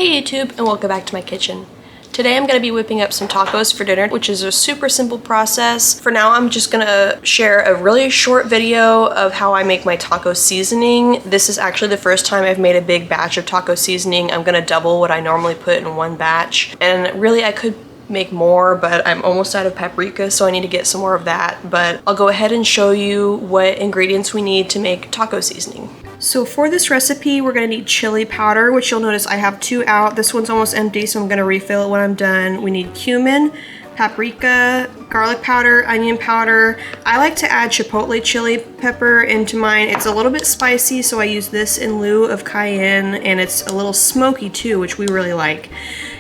Hey YouTube, and welcome back to my kitchen. Today I'm going to be whipping up some tacos for dinner, which is a super simple process. For now, I'm just going to share a really short video of how I make my taco seasoning. This is actually the first time I've made a big batch of taco seasoning. I'm going to double what I normally put in one batch. And really, I could make more, but I'm almost out of paprika, so I need to get some more of that. But I'll go ahead and show you what ingredients we need to make taco seasoning. So for this recipe, we're gonna need chili powder, which you'll notice I have 2 out. This one's almost empty, so I'm gonna refill it when I'm done. We need cumin, paprika, garlic powder, onion powder. I like to add chipotle chili pepper into mine. It's a little bit spicy, so I use this in lieu of cayenne, and it's a little smoky too, which we really like.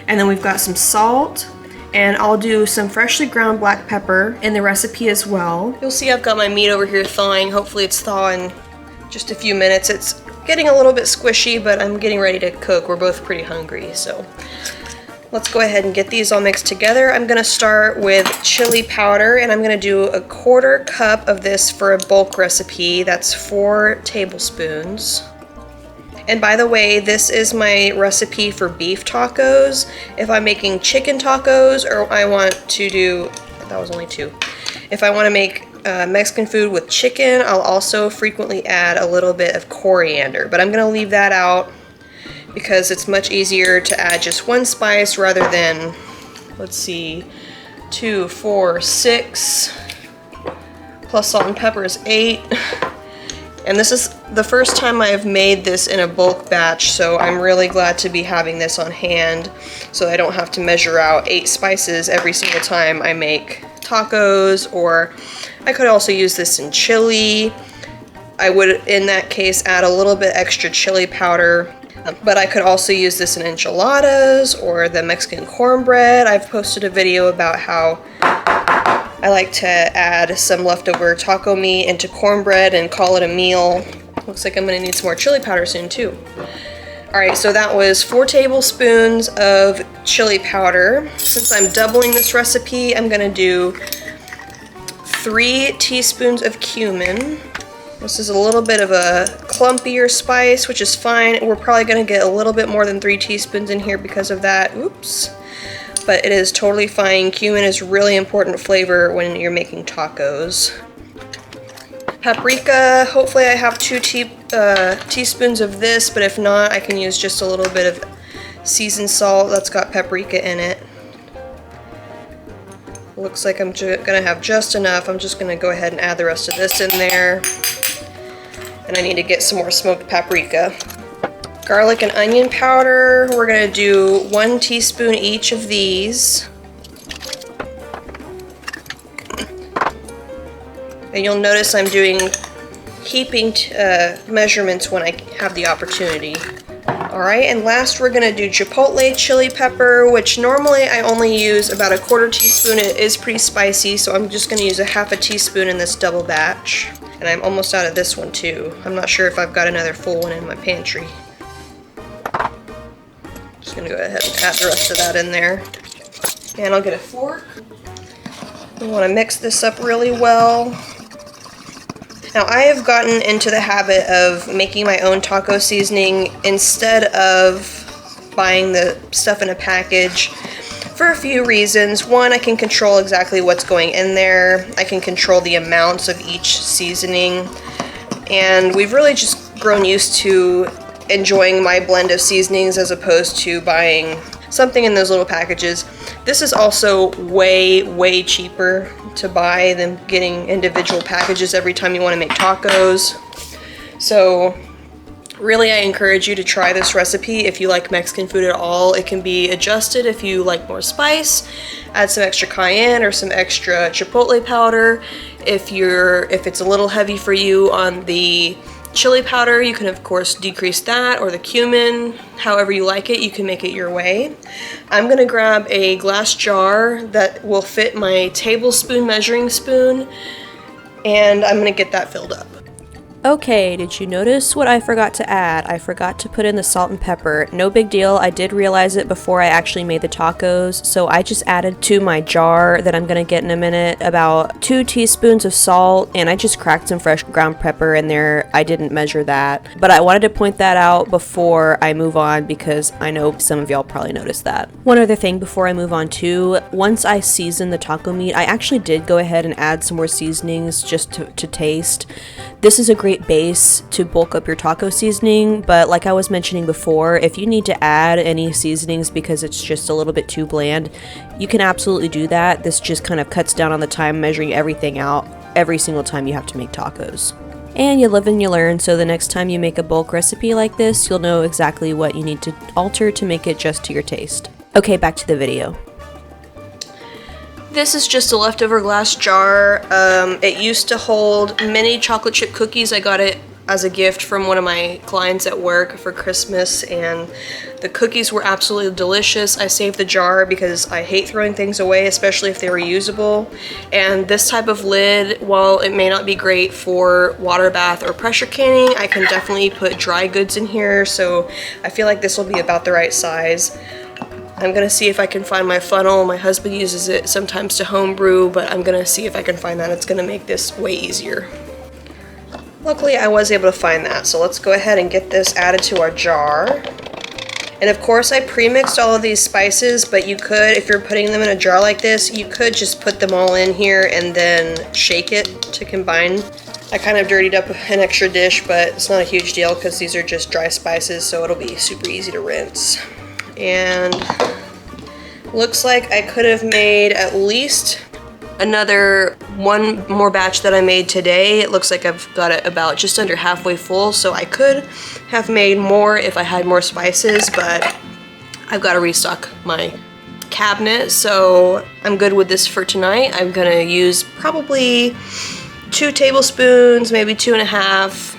And then we've got some salt, and I'll do some freshly ground black pepper in the recipe as well. You'll see I've got my meat over here thawing. Hopefully it's thawing just a few minutes. It's getting a little bit squishy, but I'm getting ready to cook. We're both pretty hungry, so let's go ahead and get these all mixed together. I'm gonna start with chili powder, and I'm gonna do a 1/4 cup of this for a bulk recipe. That's 4 tablespoons. And by the way, this is my recipe for beef tacos. If I'm making chicken tacos, or I want to do, that was only 2. If I want to make Mexican food with chicken, I'll also frequently add a little bit of coriander, but I'm going to leave that out because it's much easier to add just 1 spice rather than, let's see, 2, 4, 6, plus salt and pepper is 8. And this is the first time I've made this in a bulk batch, so I'm really glad to be having this on hand so I don't have to measure out 8 spices every single time I make tacos. Or I could also use this in chili. I would, in that case, add a little bit extra chili powder, but I could also use this in enchiladas or the Mexican cornbread. I've posted a video about how I like to add some leftover taco meat into cornbread and call it a meal. Looks like I'm gonna need some more chili powder soon too. All right, so that was 4 tablespoons of chili powder. Since I'm doubling this recipe, I'm gonna do 3 teaspoons of cumin. This is a little bit of a clumpier spice, which is fine. We're probably gonna get a little bit more than 3 teaspoons in here because of that. Oops. But it is totally fine. Cumin is really important flavor when you're making tacos. Paprika, hopefully I have 2 teaspoons of this, but if not, I can use just a little bit of seasoned salt that's got paprika in it. Looks like I'm gonna have just enough. I'm just gonna go ahead and add the rest of this in there. And I need to get some more smoked paprika. Garlic and onion powder, we're gonna do 1 teaspoon each of these. And you'll notice I'm doing heaping measurements when I have the opportunity. Alright, and last we're gonna do chipotle chili pepper, which normally I only use about a 1/4 teaspoon. It is pretty spicy, so I'm just gonna use a 1/2 teaspoon in this double batch. And I'm almost out of this one too. I'm not sure if I've got another full one in my pantry. Just gonna go ahead and add the rest of that in there. And I'll get a fork. We want to mix this up really well. Now I have gotten into the habit of making my own taco seasoning instead of buying the stuff in a package for a few reasons. One, I can control exactly what's going in there. I can control the amounts of each seasoning. And we've really just grown used to enjoying my blend of seasonings as opposed to buying something in those little packages. This is also way cheaper to buy than getting individual packages every time you want to make tacos. So really I encourage you to try this recipe if you like Mexican food at all. It can be adjusted if you like more spice. Add some extra cayenne or some extra chipotle powder. If it's a little heavy for you on the chili powder, you can of course decrease that, or the cumin, however you like it. You can make it your way. I'm gonna grab a glass jar that will fit my tablespoon measuring spoon, and I'm gonna get that filled up. Okay, did you notice what I forgot to add? I forgot to put in the salt and pepper. No big deal, I did realize it before I actually made the tacos, so I just added to my jar that I'm gonna get in a minute about 2 teaspoons of salt, and I just cracked some fresh ground pepper in there. I didn't measure that, but I wanted to point that out before I move on because I know some of y'all probably noticed that. One other thing before I move on too, once I seasoned the taco meat, I actually did go ahead and add some more seasonings just to taste. This is a great base to bulk up your taco seasoning, but like I was mentioning before, if you need to add any seasonings because it's just a little bit too bland, you can absolutely do that. This just kind of cuts down on the time measuring everything out every single time you have to make tacos. And you live and you learn, so the next time you make a bulk recipe like this, you'll know exactly what you need to alter to make it just to your taste. Okay, back to the video. This is just a leftover glass jar. It used to hold mini chocolate chip cookies. I got it as a gift from one of my clients at work for Christmas, and the cookies were absolutely delicious. I saved the jar because I hate throwing things away, especially if they were usable. And this type of lid, while it may not be great for water bath or pressure canning, I can definitely put dry goods in here, so I feel like this will be about the right size. I'm gonna see if I can find my funnel. My husband uses it sometimes to homebrew, but I'm gonna see if I can find that. It's gonna make this way easier. Luckily, I was able to find that, so let's go ahead and get this added to our jar. And of course, I pre-mixed all of these spices, but you could, if you're putting them in a jar like this, you could just put them all in here and then shake it to combine. I kind of dirtied up an extra dish, but it's not a huge deal because these are just dry spices, so it'll be super easy to rinse. And looks like I could have made at least another one more batch that I made today. It looks like I've got it about just under halfway full, so I could have made more if I had more spices, but I've got to restock my cabinet, so I'm good with this for tonight. I'm gonna use probably 2 tablespoons, maybe 2.5.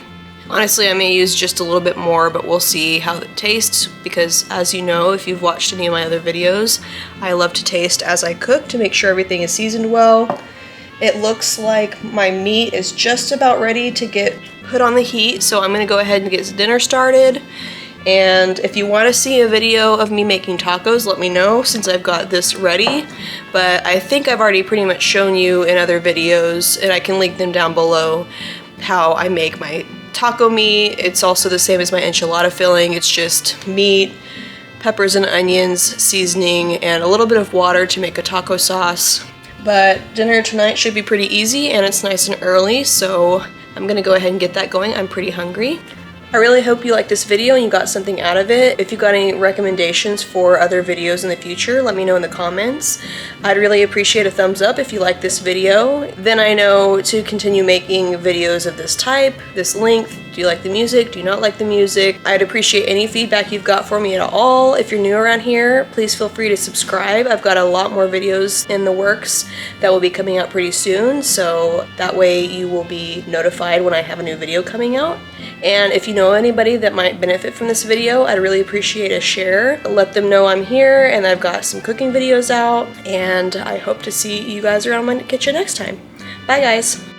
Honestly, I may use just a little bit more, but we'll see how it tastes, because as you know, if you've watched any of my other videos, I love to taste as I cook to make sure everything is seasoned well. It looks like my meat is just about ready to get put on the heat, so I'm gonna go ahead and get dinner started. And if you want to see a video of me making tacos, let me know since I've got this ready. But I think I've already pretty much shown you in other videos, and I can link them down below, how I make my taco meat. It's also the same as my enchilada filling. It's just meat, peppers and onions, seasoning, and a little bit of water to make a taco sauce. But dinner tonight should be pretty easy, and it's nice and early, so I'm gonna go ahead and get that going. I'm pretty hungry. I really hope you liked this video and you got something out of it. If you got any recommendations for other videos in the future, let me know in the comments. I'd really appreciate a thumbs up if you like this video. Then I know to continue making videos of this type, this length. Do you like the music? Do you not like the music? I'd appreciate any feedback you've got for me at all. If you're new around here, please feel free to subscribe. I've got a lot more videos in the works that will be coming out pretty soon, so that way you will be notified when I have a new video coming out. And if you know anybody that might benefit from this video, I'd really appreciate a share. Let them know I'm here and I've got some cooking videos out, and I hope to see you guys around my kitchen next time. Bye guys!